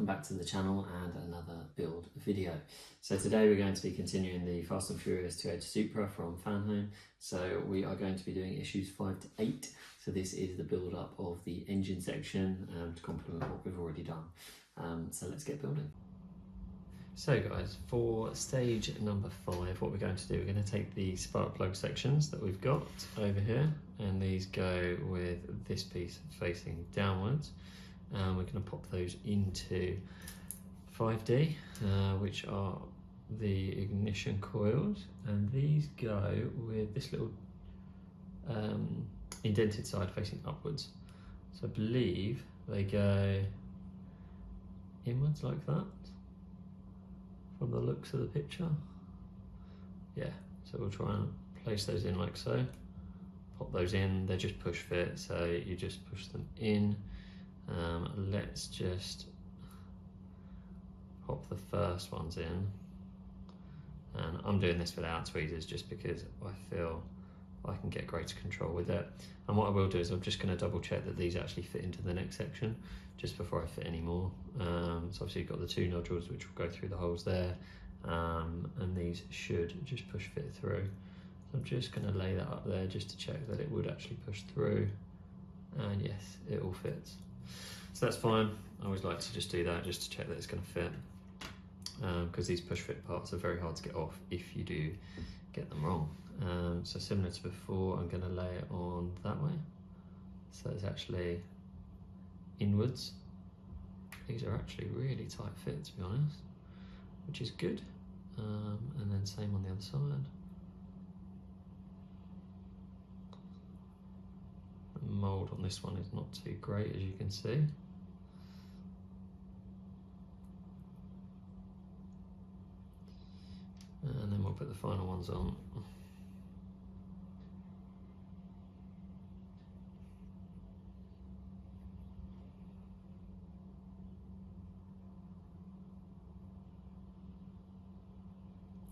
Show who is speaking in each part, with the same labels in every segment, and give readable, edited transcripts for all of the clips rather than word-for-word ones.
Speaker 1: welcome back to the channel and another build video. So today we're going to be continuing the Fast and Furious 2.8 Supra from Fanhome. So we are going to be doing issues 5 to 8. So this is the build up of the engine section to complement what we've already done. So let's get building. So guys, for stage number 5, what we're going to do, we're going to take the spark plug sections that we've got over here, and these go with this piece facing downwards. We're going to pop those into 5D, which are the ignition coils, and these go with this little indented side facing upwards. So I believe they go inwards like that, from the looks of the picture. Yeah, so we'll try and place those in like so. Pop those in, they're just push fit, so you just push them in. Let's just pop the first ones in, and I'm doing this without tweezers just because I feel I can get greater control with it. And what I will do is I'm just going to double check that these actually fit into the next section just before I fit any more. So obviously you've got the 2 nodules which will go through the holes there, and these should just push fit through. So I'm just going to lay that up there just to check that it would actually push through, and yes, it all fits. So that's fine. I always like to just do that just to check that it's going to fit, because these push fit parts are very hard to get off if you do get them wrong. So similar to before, I'm going to lay it on that way, so it's actually inwards. These are actually really tight fit, to be honest, which is good. And then same on the other side. The mould on this one is not too great, as you can see. And then we'll put the final ones on.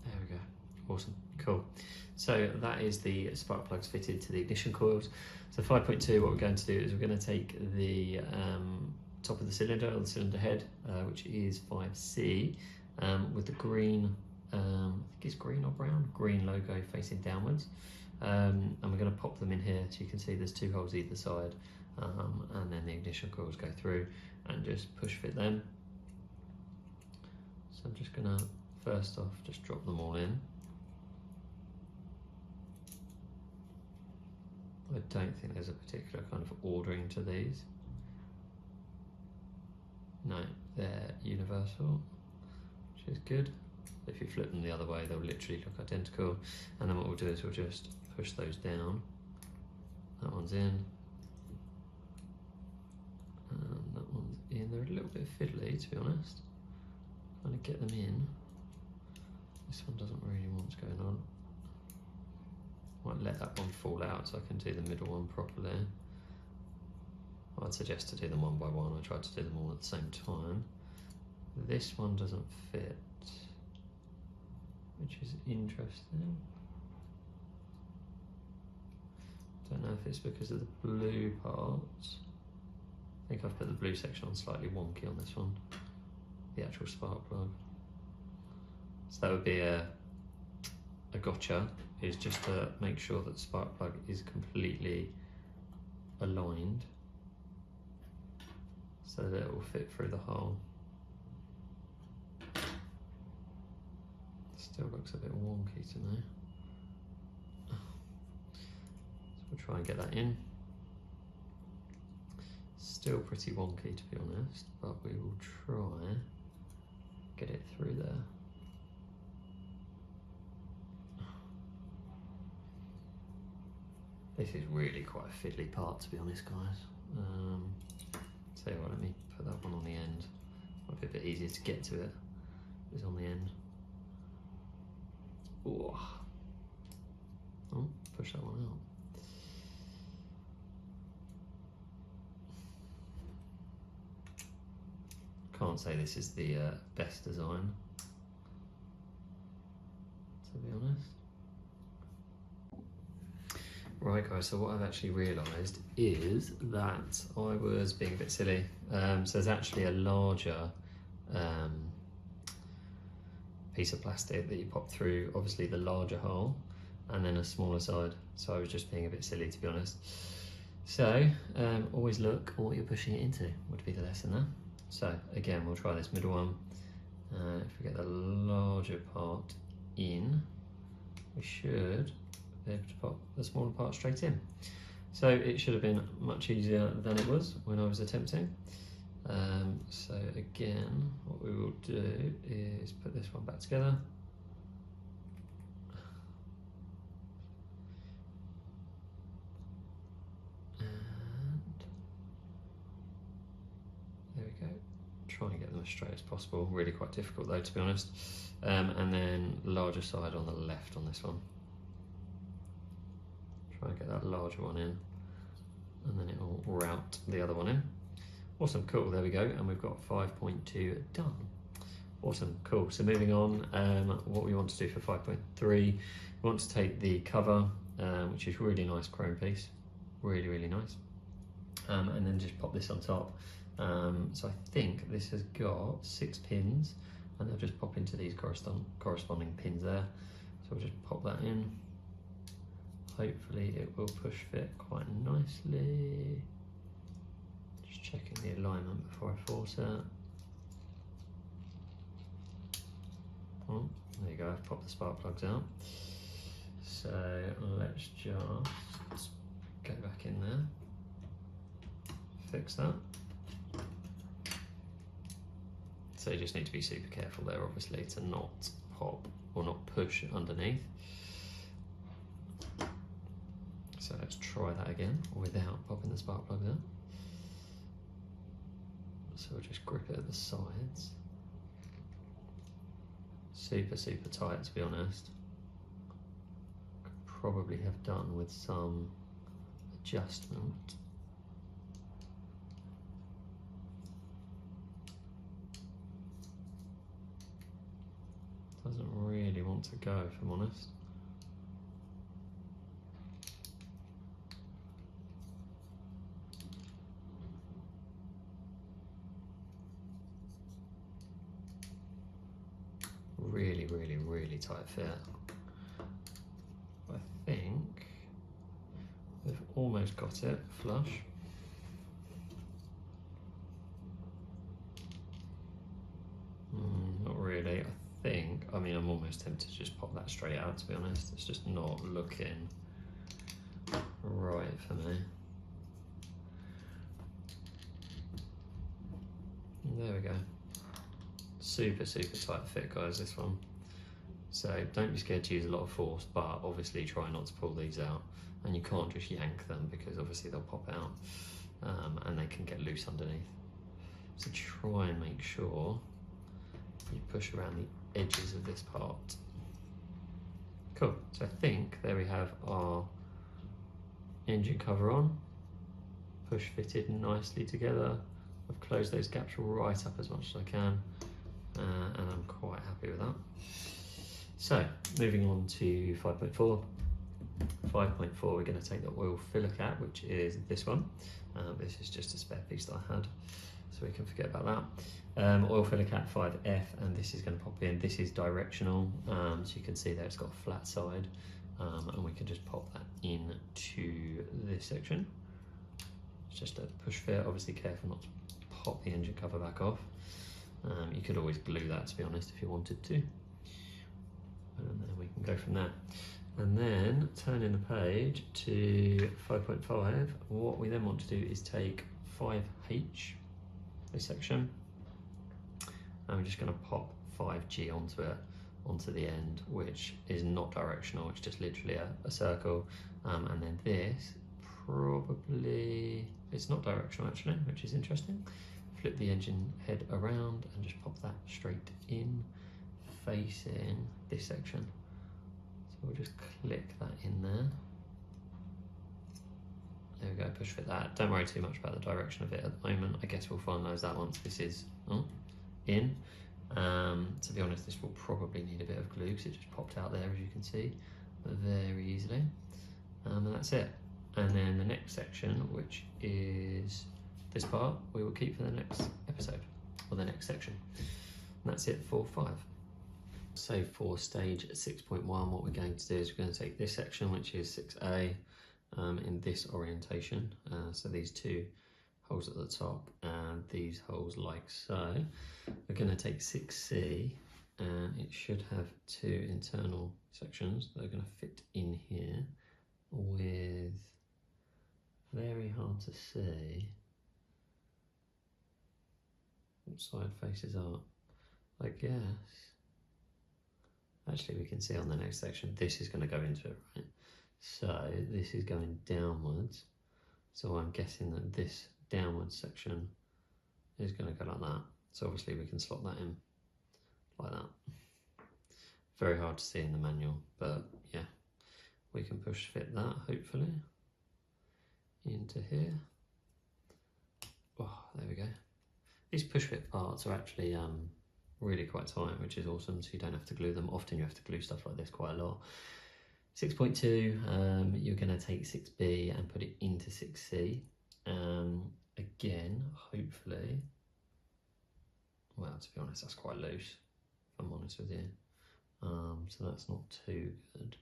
Speaker 1: There we go. Awesome. Cool. So that is the spark plugs fitted to the ignition coils. So 5.2, what we're going to do is we're going to take the top of the cylinder, or the cylinder head, which is 5C, with the green, I think it's green or brown, green logo facing downwards. And we're going to pop them in here, so you can see there's 2 holes either side, and then the ignition coils go through and just push fit them. So I'm just going to first off just drop them all in. I don't think there's a particular kind of ordering to these. No, they're universal, which is good. If you flip them the other way, they'll literally look identical. And then what we'll do is we'll just push those down. That one's in. And that one's in. They're a little bit fiddly, to be honest. Trying to get them in. This one doesn't really want what's going on. Might let that one fall out so I can do the middle one properly. I'd suggest to do them one by one. I tried to do them all at the same time. This one doesn't fit, which is interesting. Don't know if it's because of the blue parts. I think I've put the blue section on slightly wonky on this one, the actual spark plug. So that would be a gotcha, is just to make sure that the spark plug is completely aligned so that it will fit through the hole. Still looks a bit wonky to me. So we'll try and get that in. Still pretty wonky, to be honest, but we will try get it through there. This is really quite a fiddly part, to be honest, guys. Tell you what, let me put that one on the end. Might be a bit easier to get to it. It's on the end. Ooh. Oh, push that one out. Can't say this is the best design, to be honest. Right guys, so what I've actually realised is that I was being a bit silly. So there's actually a larger piece of plastic that you pop through obviously the larger hole and then a smaller side. So I was just being a bit silly, to be honest. So always look at what you're pushing it into, would be the lesson there. So again, we'll try this middle one. If we get the larger part in, we should be able to pop the smaller part straight in. So it should have been much easier than it was when I was attempting. So again, what we will do is put this one back together. And there we go. Try and get them as straight as possible. Really quite difficult though, to be honest. And then larger side on the left on this one. Try and get that larger one in, and then it will route the other one in. Awesome, cool, there we go, and we've got 5.2 done. Awesome, cool. So moving on, what we want to do for 5.3, we want to take the cover, which is really nice chrome piece, really, really nice, and then just pop this on top. So I think this has got 6 pins, and they'll just pop into these corresponding pins there. So we'll just pop that in. Hopefully it will push fit quite nicely. Just checking the alignment before I force it. Oh, there you go, I've popped the spark plugs out. So let's just go back in there, fix that. So you just need to be super careful there, obviously, to not pop or not push underneath. So let's try that again without popping the spark plugs out. So we'll just grip it at the sides. Super, super tight, to be honest. Could probably have done with some adjustment. Doesn't really want to go, if I'm honest. Really, really, really tight fit. I think we've almost got it flush. Not really. I mean, I'm almost tempted to just pop that straight out, to be honest. It's just not looking right for me. There we go. Super, super tight fit, guys, this one. So don't be scared to use a lot of force, but obviously try not to pull these out. And you can't just yank them because obviously they'll pop out and they can get loose underneath. So try and make sure you push around the edges of this part. Cool, so I think there we have our engine cover on, push fitted nicely together. I've closed those gaps right up as much as I can, and I'm quite happy with that. So moving on to 5.4. 5.4, we're going to take the oil filler cap, which is this one. This is just a spare piece that I had, so we can forget about that. Oil filler cap 5F, and this is going to pop in. This is directional, so you can see there it's got a flat side, and we can just pop that into this section. It's just a push fit, obviously careful not to pop the engine cover back off. You could always glue that, to be honest, if you wanted to. And then we can go from there. And then turning the page to 5.5, what we then want to do is take 5H, this section, and we're just going to pop 5G onto it, onto the end, which is not directional, it's just literally a circle. And then this, probably, it's not directional actually, which is interesting. Flip the engine head around and just pop that straight in, facing this section. So we'll just click that in there. There we go, push fit that. Don't worry too much about the direction of it at the moment. I guess we'll finalise that once this is in. To be honest, this will probably need a bit of glue because it just popped out there, as you can see, very easily. And that's it. And then the next section, which is this part, we will keep for the next episode, or the next section. And that's it for 5. So for stage 6.1, what we're going to do is we're going to take this section, which is 6A, in this orientation. So these 2 holes at the top and these holes like so. We're going to take 6C, and it should have 2 internal sections that are going to fit in here with, very hard to see what side faces are. I guess actually we can see on the next section this is going to go into it, right? So this is going downwards, so I'm guessing that this downward section is going to go like that. So obviously we can slot that in like that. Very hard to see in the manual, but yeah, we can push fit that hopefully into here. Oh, there we go. These push fit parts are actually really quite tight, which is awesome, so you don't have to glue them. Often you have to glue stuff like this quite a lot. 6.2, you're going to take 6B and put it into 6C. Again, hopefully, well, to be honest, that's quite loose, if I'm honest with you. So that's not too good.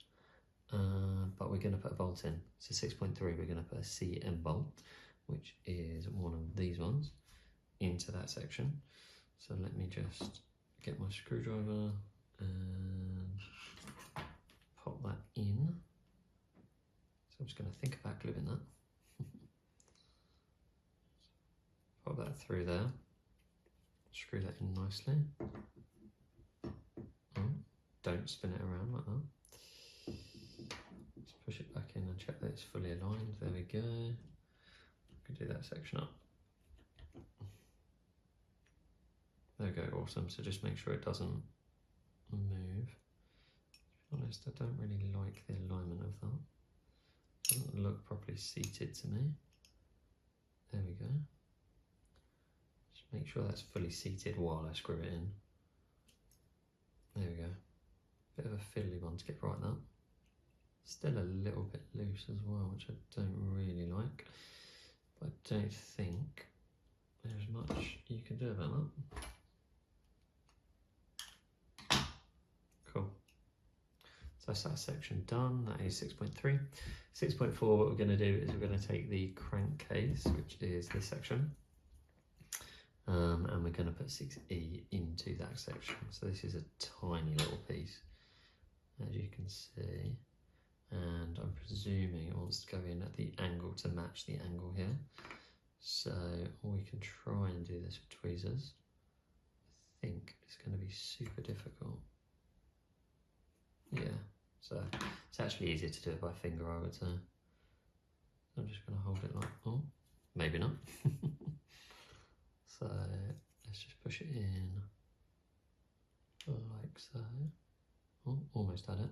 Speaker 1: But we're going to put a bolt in. So 6.3, we're going to put a CM bolt, which is one of these ones, into that section. So let me just get my screwdriver and pop that in. So I'm just going to think about gluing that. Pop that through there. Screw that in nicely. Oh, don't spin it around like that. Let's push it back in and check that it's fully aligned. There we go. I can do that section up. There we go, awesome. So just make sure it doesn't move. To be honest, I don't really like the alignment of that. It doesn't look properly seated to me. There we go. Just make sure that's fully seated while I screw it in. There we go. Bit of a fiddly one to get right that. Still a little bit loose as well, which I don't really like. But I don't think there's much you can do about that. Cool. So that's that section done. That is 6.3. 6.4, what we're going to do is we're going to take the crankcase, which is this section, and we're going to put 6E into that section. So this is a tiny little piece, as you can see, and I'm presuming it wants to go in at the angle to match the angle here. So we can try and do this with tweezers. I think it's going to be super difficult. Yeah, so it's actually easier to do it by finger, I would say. I'm just going to hold it like, oh, maybe not. So let's just push it in like so. Oh, almost had it.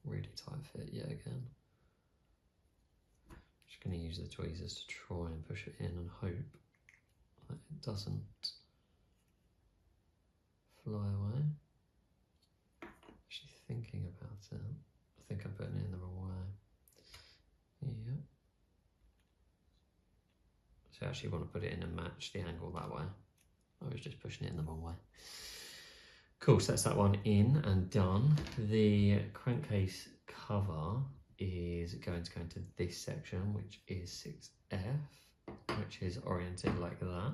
Speaker 1: Really tight fit yet again. Just going to use the tweezers to try and push it in and hope that it doesn't fly away. Actually thinking about it, I think I'm putting it in the wrong way. Yep. So I actually want to put it in and match the angle that way. I was just pushing it in the wrong way. Cool, so that's that one in and done. The crankcase cover is going to go into this section, which is 6F, which is oriented like that.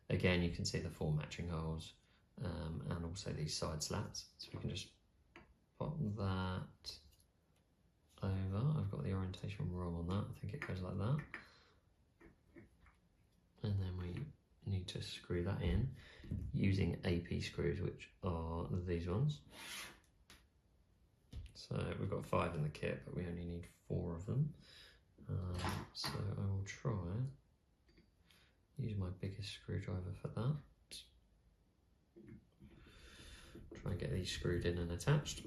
Speaker 1: Again, you can see the 4 matching holes, and also these side slats. So we can just pop that over. I've got the orientation wrong on that. I think it goes like that. And then we need to screw that in using AP screws, which are these ones. So we've got 5 in the kit, but we only need 4 of them. So I will try use my biggest screwdriver for that. Try and get these screwed in and attached.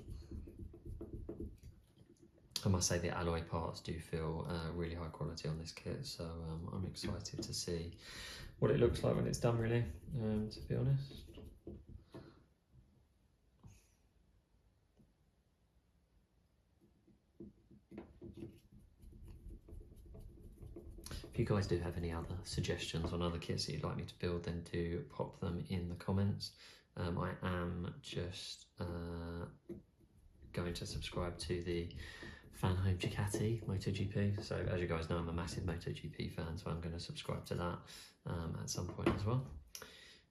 Speaker 1: I must say the alloy parts do feel really high quality on this kit, so I'm excited to see what it looks like when it's done, really, to be honest. If you guys do have any other suggestions on other kits that you'd like me to build, then do pop them in the comments. I am just going to subscribe to the Fanhome Ducati Moto GP. So as you guys know, I'm a massive Moto GP fan, so I'm going to subscribe to that at some point as well.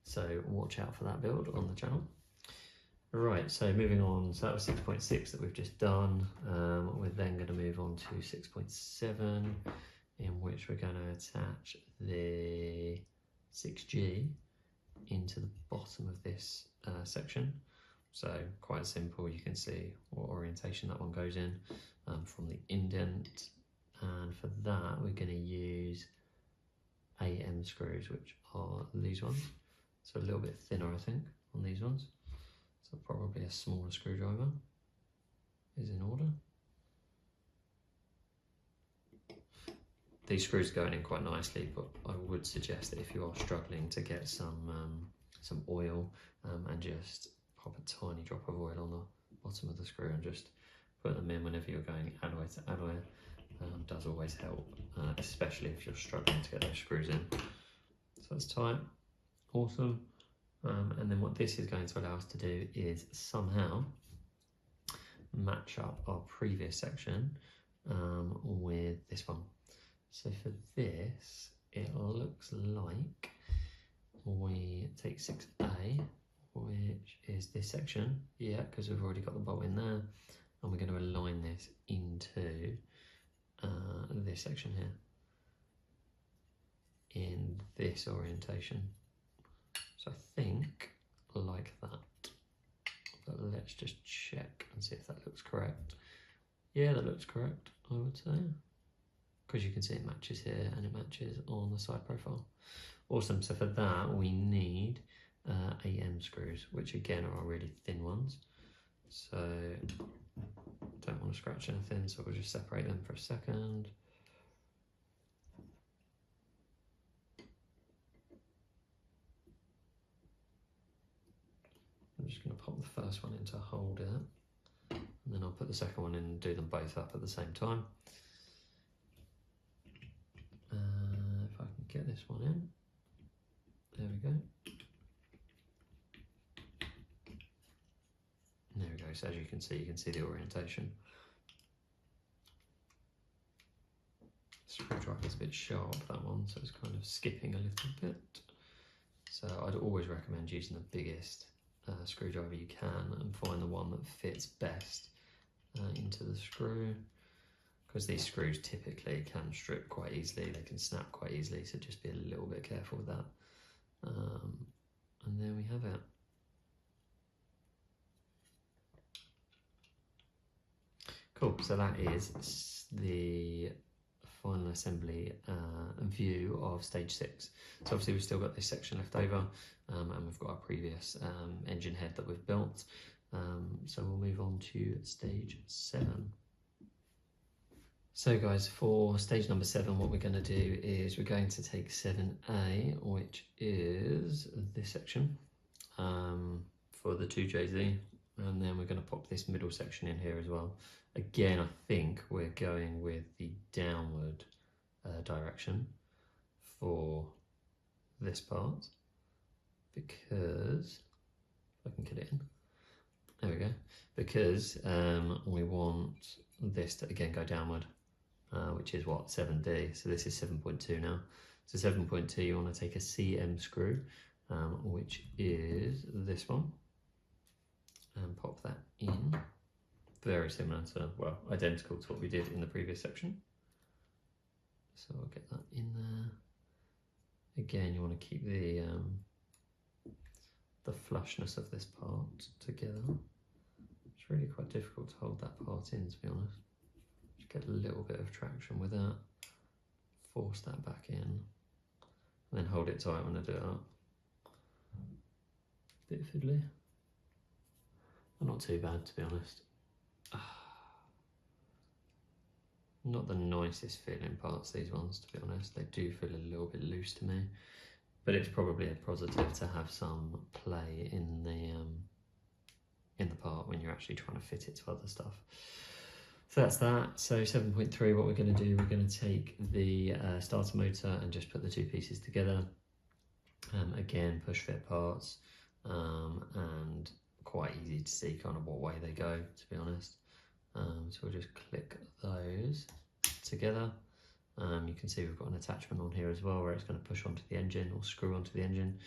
Speaker 1: So watch out for that build on the channel. Right, so moving on, so that was 6.6 that we've just done. We're then going to move on to 6.7, in which we're going to attach the 6G into the bottom of this section. So quite simple, you can see what orientation that one goes in from the indent, and for that we're going to use AM screws, which are these ones. So a little bit thinner, I think, on these ones. So probably a smaller screwdriver is in order. These screws are going in quite nicely, but I would suggest that if you are struggling to get some oil and just pop a tiny drop of oil on the bottom of the screw and just put them in whenever you're going alloy to alloy, does always help, especially if you're struggling to get those screws in. So that's tight, awesome. And then what this is going to allow us to do is somehow match up our previous section with this one. So for this, it looks like we take 6A, which is this section, yeah, because we've already got the bolt in there, and we're going to align this into this section here in this orientation. So I think like that, but let's just check and see if that looks correct. Yeah, that looks correct, I would say, because you can see it matches here and it matches on the side profile. Awesome, so for that we need AM screws, which again are really thin ones. So don't want to scratch anything, so we'll just separate them for a second. I'm just going to pop the first one in to hold it, and then I'll put the second one in and do them both up at the same time. If I can get this one in, there we go. There we go, so as you can see the orientation. Screwdriver's a bit sharp, that one, so it's kind of skipping a little bit. So I'd always recommend using the biggest screwdriver you can and find the one that fits best into the screw, because these screws typically can strip quite easily, they can snap quite easily, so just be a little bit careful with that. And there we have it. Cool, so that is the final assembly view of stage 6. So obviously we've still got this section left over, and we've got our previous engine head that we've built. So we'll move on to stage 7. So guys, for stage number 7, what we're going to do is we're going to take 7A, which is this section for the 2JZ, and then we're going to pop this middle section in here as well. Again, I think we're going with the downward direction for this part, because, if I can get it in, there we go, because we want this to again go downward, which is what, 7D, so this is 7.2 now. So 7.2, you want to take a CM screw, which is this one, and pop that in. Very similar to, well, identical to what we did in the previous section. So I'll get that in there. Again, you want to keep the flushness of this part together. It's really quite difficult to hold that part in, to be honest. Just get a little bit of traction with that. Force that back in, and then hold it tight when I do it up. Bit fiddly. But not too bad, to be honest. Not the nicest feeling parts, these ones, to be honest. They do feel a little bit loose to me, but it's probably a positive to have some play in the part when you're actually trying to fit it to other stuff. So that's that. So 7.3, what we're going to do, we're going to take the starter motor and just put the two pieces together. Again, push fit parts, and quite easy to see kind of what way they go, to be honest. So we'll just click those together. You can see we've got an attachment on here as well where it's going to push onto the engine or screw onto the engine.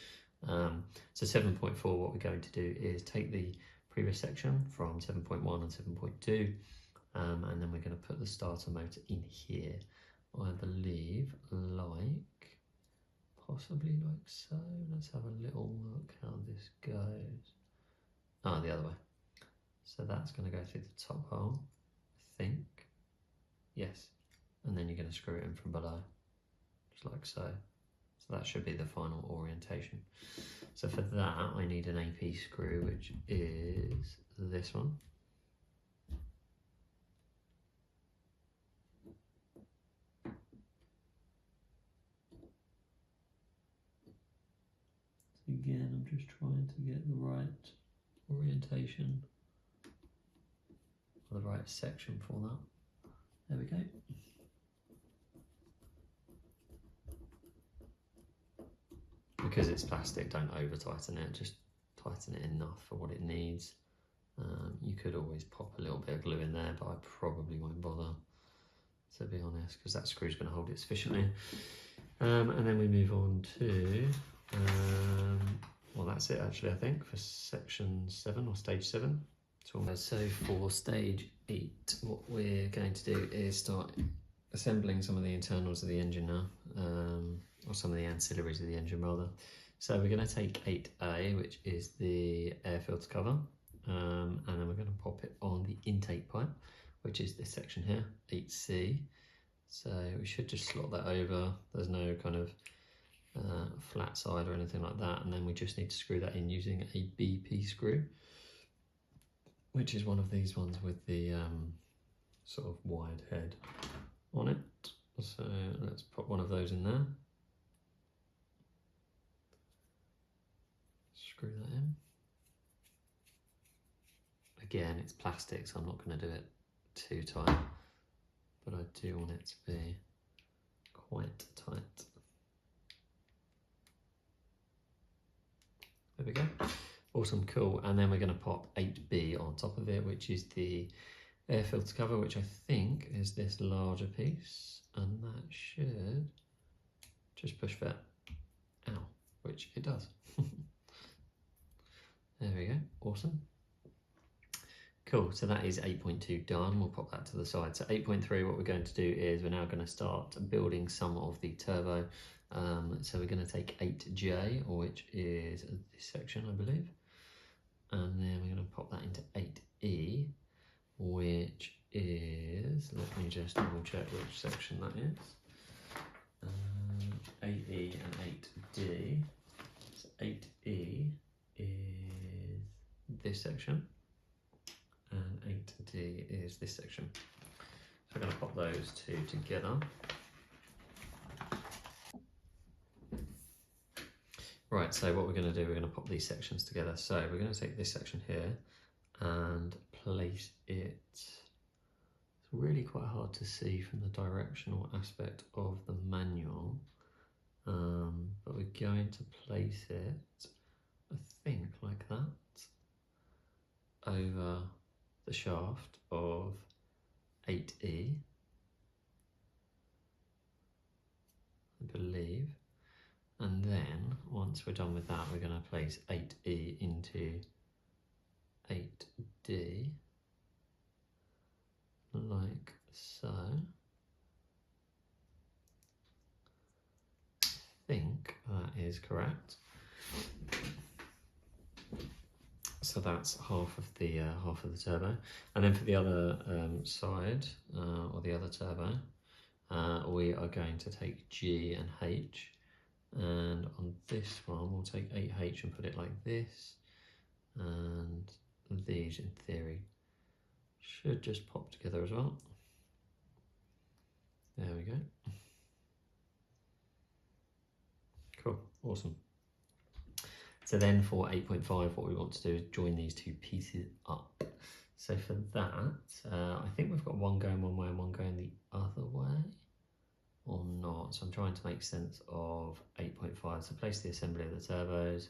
Speaker 1: So 7.4, what we're going to do is take the previous section from 7.1 and 7.2, and then we're going to put the starter motor in here, I believe, possibly like so. Let's have a little look how this goes. Ah, the other way. So that's going to go through the top hole, I think. Yes. And then you're going to screw it in from below, just like so. So that should be the final orientation. So for that, I need an AP screw, which is this one. So again, I'm just trying to get the right orientation, or the right section for that. There we go. Because it's plastic, don't over tighten it, just tighten it enough for what it needs. You could always pop a little bit of glue in there, but I probably won't bother, to be honest, because that screw's going to hold it sufficiently. And then we move on to, well, that's it actually, I think, for section 7 or stage 7. So for stage 8, what we're going to do is start assembling some of the internals of the engine now, or some of the ancillaries of the engine rather. So we're going to take 8A, which is the air filter cover, and then we're going to pop it on the intake pipe, which is this section here, 8C. So we should just slot that over. There's no kind of flat side or anything like that, and then we just need to screw that in using a BP screw, which is one of these ones with the sort of wide head on it. So let's put one of those in there. Screw that in. Again, it's plastic, so I'm not going to do it too tight, but I do want it to be quite tight. There we go. Awesome, cool. And then we're going to pop 8B on top of it, which is the air filter cover, which I think is this larger piece, and that should just push fit. Ow, which it does. There we go, awesome. Cool, so that is 8.2 done. We'll pop that to the side. So 8.3, what we're going to do is we're now going to start building some of the turbo. So we're going to take 8J, which is this section, I believe. And then we're going to pop that into 8E, which is, let me just double check which section that is. 8E and 8D. So 8E is this section, and 8D is this section. So I'm going to pop those two together. Right, so what we're going to do, we're going to pop these sections together. So we're going to take this section here and place it. It's really quite hard to see from the directional aspect of the manual, but we're going to place it, I think, like that, over the shaft of 8E, I believe. And then, once we're done with that, we're going to place 8E into 8D, like so. I think that is correct. So that's half of the turbo, and then for the other side, or the other turbo, we are going to take G and H. And on this one, we'll take 8H and put it like this, and these, in theory, should just pop together as well. There we go. Cool, awesome. So then for 8.5, what we want to do is join these two pieces up. So for that, I think we've got one going one way and one going the other way, or not. So I'm trying to make sense of 8.5. So place the assembly of the turbos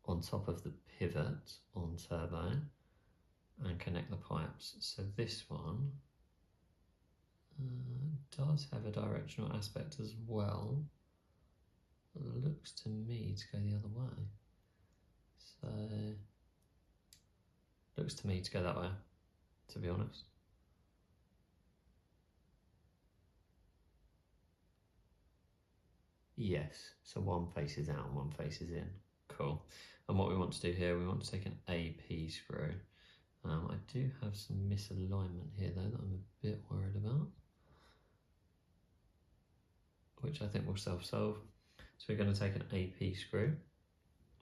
Speaker 1: on top of the pivot on turbo and connect the pipes. So this one does have a directional aspect as well. It looks to me to go the other way. So looks to me to go that way, to be honest. Yes, so one faces out and one faces in. Cool. And what we want to do here, we want to take an AP screw. I do have some misalignment here though that I'm a bit worried about, which I think will self-solve. So we're going to take an AP screw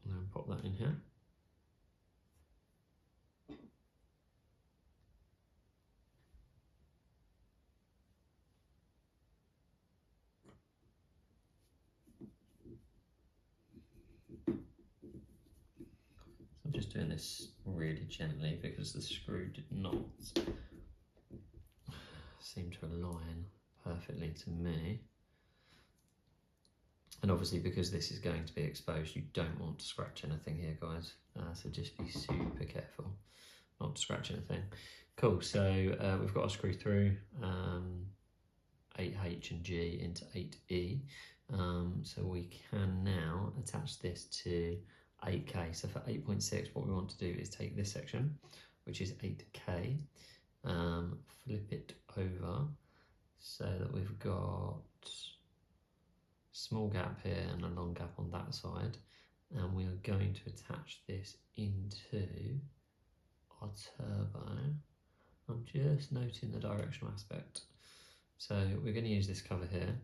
Speaker 1: and then pop that in here. I'm just doing this really gently because the screw did not seem to align perfectly to me. And obviously because this is going to be exposed, you don't want to scratch anything here, guys. So just be super careful not to scratch anything. Cool, so we've got a screw through 8H and G into 8E. So we can now attach this to 8K. So for 8.6, what we want to do is take this section, which is 8K, flip it over so that we've got small gap here and a long gap on that side, and we are going to attach this into our turbo. I'm just noting the directional aspect. So we're going to use this cover here,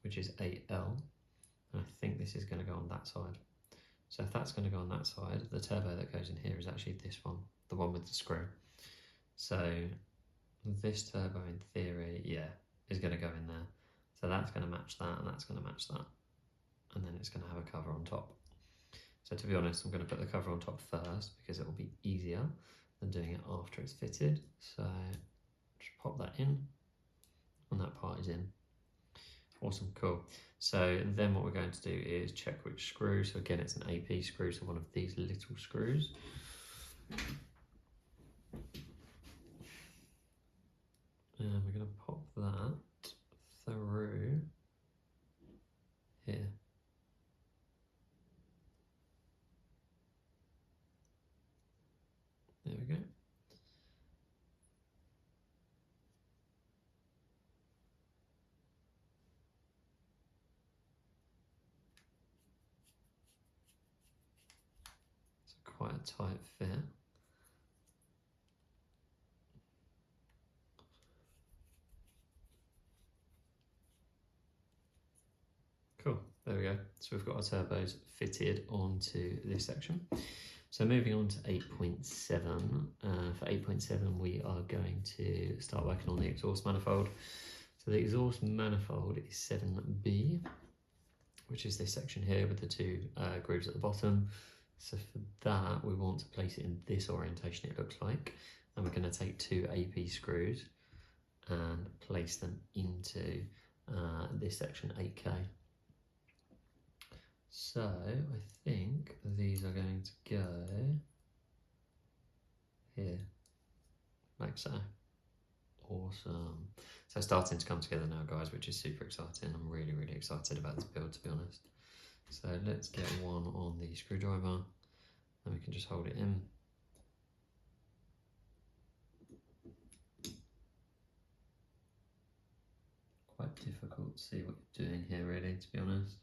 Speaker 1: which is 8L, and I think this is going to go on that side. So if that's going to go on that side, the turbo that goes in here is actually this one, the one with the screw. So this turbo in theory, yeah, is going to go in there. So that's going to match that and that's going to match that. And then it's going to have a cover on top. So to be honest, I'm going to put the cover on top first because it will be easier than doing it after it's fitted. So just pop that in and that part is in. Awesome, cool. So then what we're going to do is check which screw. So again, it's an AP screw, so one of these little screws. And we're going to pop that through here. There we go. It's quite a tight fit. Cool, there we go. So we've got our turbos fitted onto this section. So moving on to 8.7. For 8.7, we are going to start working on the exhaust manifold. So the exhaust manifold is 7B, which is this section here with the two grooves at the bottom. So for that, we want to place it in this orientation, it looks like. And we're going to take two AP screws and place them into this section 8K. So I think these are going to go here, like so. Awesome. So starting to come together now, guys, which is super exciting. I'm really, really excited about this build, to be honest. So let's get one on the screwdriver and we can just hold it in. Quite difficult to see what you're doing here, really, to be honest.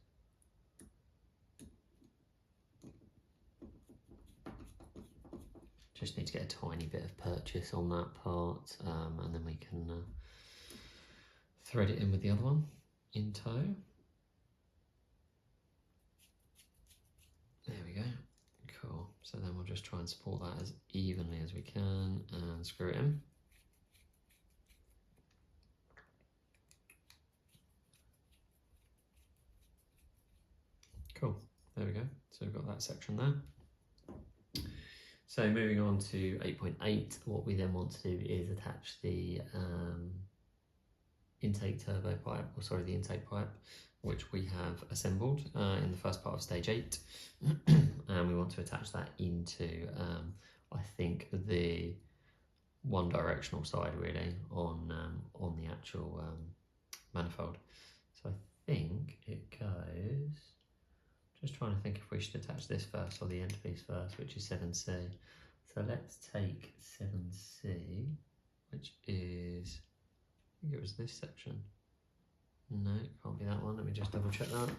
Speaker 1: Just need to get a tiny bit of purchase on that part, and then we can thread it in with the other one in tow. There we go. Cool. So then we'll just try and support that as evenly as we can and screw it in. Cool. There we go. So we've got that section there. So moving on to 8.8, what we then want to do is attach the intake turbo pipe, or sorry, the intake pipe, which we have assembled in the first part of stage 8. And we want to attach that into, I think, the one directional side really on the actual manifold. So I think it goes, just trying to think if we should attach this first or the end piece first, which is 7C. So let's take 7C, which is, I think it was this section. No, it can't be that one. Let me just double check that.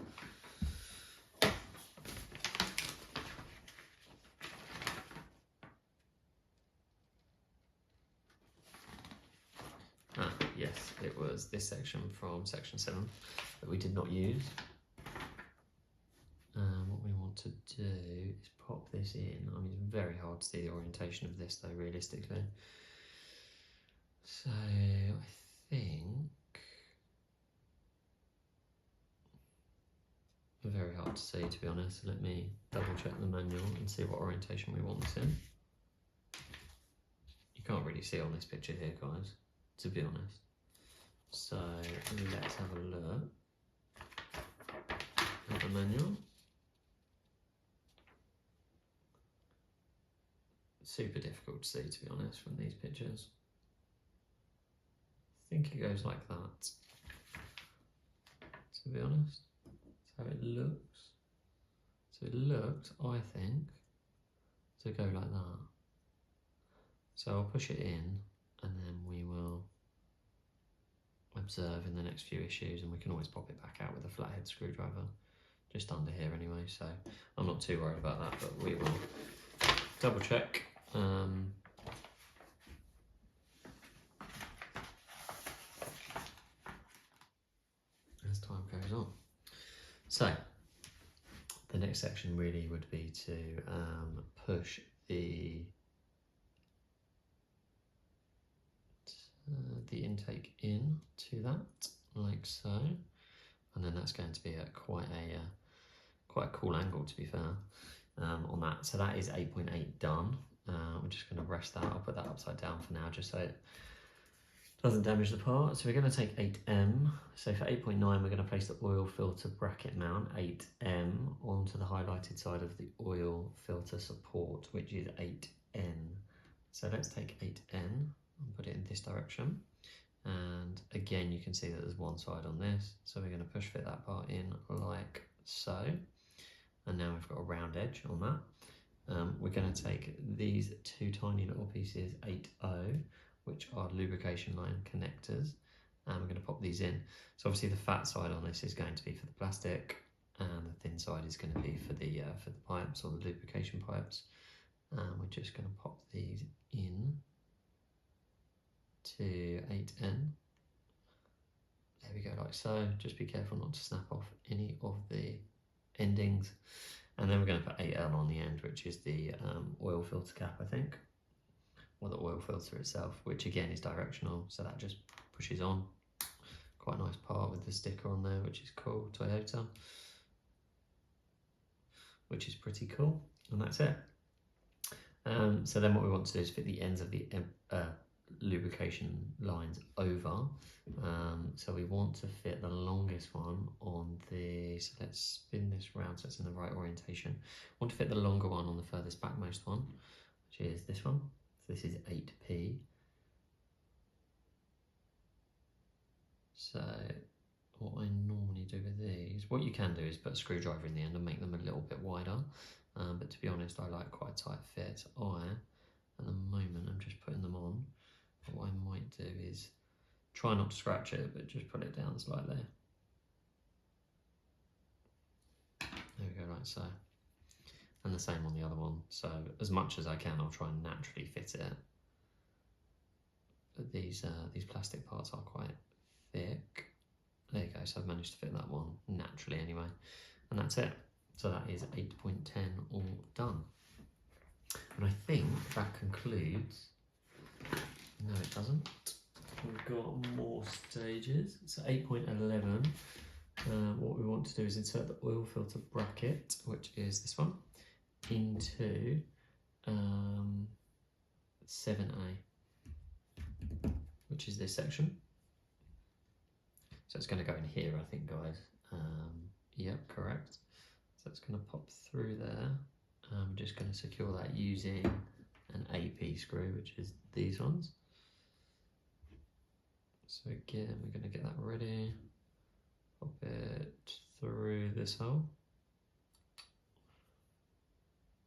Speaker 1: Ah, yes, it was this section from section 7 that we did not use. What we want to do is pop this in. I mean, it's very hard to see the orientation of this though, realistically. So I think, very hard to see, to be honest. Let me double check the manual and see what orientation we want this in. You can't really see on this picture here, guys, to be honest. So let's have a look at the manual. Super difficult to see, to be honest, from these pictures. I think it goes like that, to be honest. That's how it looks. So it looks, I think, to go like that. So I'll push it in and then we will observe in the next few issues, and we can always pop it back out with a flathead screwdriver just under here anyway, so I'm not too worried about that, but we will double check. As time goes on. So the next section really would be to push the intake in to that, like so, and then that's going to be at quite a cool angle, to be fair, on that. So that is 8.8 done. We're just going to rest that. I'll put that upside down for now, just so it doesn't damage the part. So we're going to take 8M. So for 8.9, we're going to place the oil filter bracket mount 8M onto the highlighted side of the oil filter support, which is 8N. So let's take 8N and put it in this direction. And again, you can see that there's one side on this. So we're going to push fit that part in like so. And now we've got a round edge on that. We're going to take these two tiny little pieces, 8O, which are lubrication line connectors, and we're going to pop these in. So obviously the fat side on this is going to be for the plastic, and the thin side is going to be for the pipes, or the lubrication pipes. We're just going to pop these in to 8N. There we go, like so. Just be careful not to snap off any of the endings. And then we're going to put 8L on the end, which is the oil filter cap, I think, or the oil filter itself, which again is directional, so that just pushes on. Quite a nice part with the sticker on there, which is cool, Toyota, which is pretty cool, and that's it. So then what we want to do is fit the ends of the lubrication lines over. So we want to fit the longest one on the, so let's spin this round so it's in the right orientation. We want to fit the longer one on the furthest backmost one, which is this one. So this is 8P. So what I normally do with these, what you can do is put a screwdriver in the end and make them a little bit wider. But to be honest, I like quite a tight fit. At the moment, I'm just putting them on. But what I might do is try not to scratch it, but just put it down slightly. There we go, like so. And the same on the other one. So as much as I can, I'll try and naturally fit it. But these plastic parts are quite thick. There you go, so I've managed to fit that one naturally anyway. And that's it. So that is 8.10 all done. And I think that concludes, no it doesn't, we've got more stages. So 8.11, what we want to do is insert the oil filter bracket, which is this one, into 7A, which is this section. So it's going to go in here, I think, guys. Yep, correct. So it's going to pop through there. I'm just going to secure that using an AP screw, which is these ones. So again, we're going to get that ready. Pop it through this hole.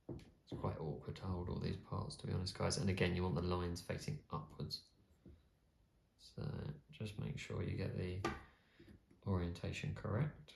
Speaker 1: It's quite awkward to hold all these parts, to be honest, guys. And again, you want the lines facing upwards. So just make sure you get the orientation correct.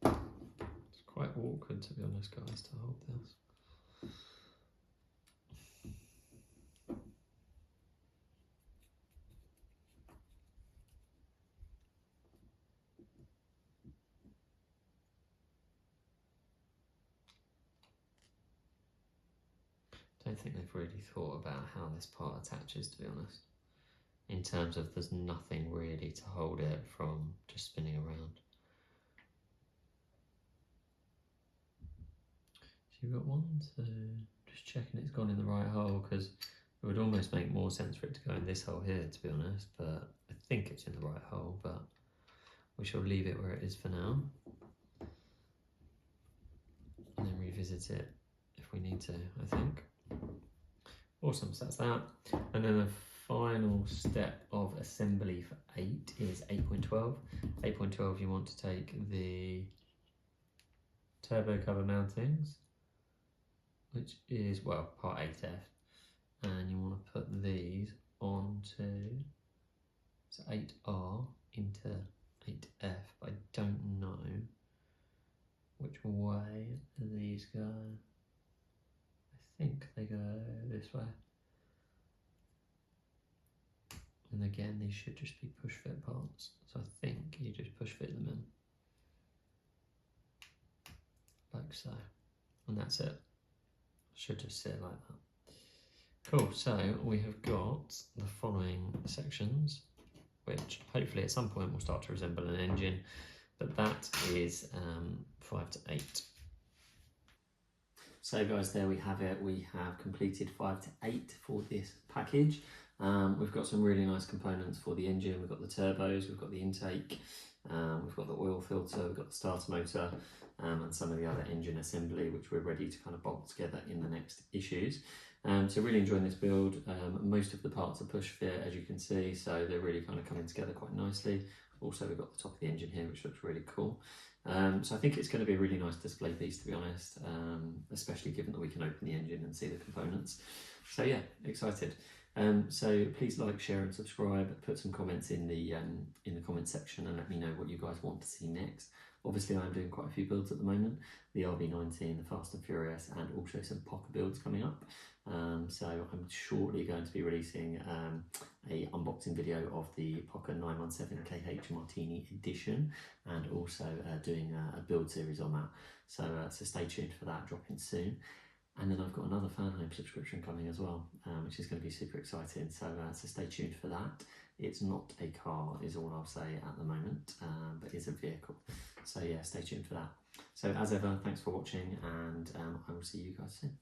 Speaker 1: It's quite awkward, to be honest, guys, to hold this. Don't think they've really thought about how this part attaches, to be honest, in terms of there's nothing really to hold it from just spinning around. So you've got 1, 2, just checking it's gone in the right hole, because it would almost make more sense for it to go in this hole here, to be honest, but I think it's in the right hole, but we shall leave it where it is for now and then revisit it if we need to, I think. Awesome, so that's that. And then the final step of assembly for 8 is 8.12. 8.12, you want to take the turbo cover mountings, which is, well, part 8F, and you want to put these onto, so 8R into 8F, but I don't know which way these go. I think they go this way. And again, these should just be push fit parts. So I think you just push fit them in. Like so. And that's it. Should just sit like that. Cool, so we have got the following sections, which hopefully at some point will start to resemble an engine, but that is 5 to 8. So guys, there we have it. We have completed 5 to 8 for this package. We've got some really nice components for the engine. We've got the turbos, we've got the intake, we've got the oil filter, we've got the starter motor, and some of the other engine assembly, which we're ready to kind of bolt together in the next issues. So really enjoying this build. Most of the parts are push fit, as you can see, so they're really kind of coming together quite nicely. Also, we've got the top of the engine here, which looks really cool. So I think it's going to be a really nice display piece, to be honest, especially given that we can open the engine and see the components. So yeah, excited. So please like, share and subscribe. Put some comments in the comment section and let me know what you guys want to see next. Obviously, I'm doing quite a few builds at the moment. The RB19, the Fast and Furious, and also some Pocher builds coming up. So I'm shortly going to be releasing a unboxing video of the Pocher 917KH Martini Edition, and also doing a build series on that. So stay tuned for that, dropping soon. And then I've got another Fanhome subscription coming as well, which is going to be super exciting. So stay tuned for that. It's not a car, is all I'll say at the moment, but it's a vehicle. So yeah, stay tuned for that. So as ever, thanks for watching, and I will see you guys soon.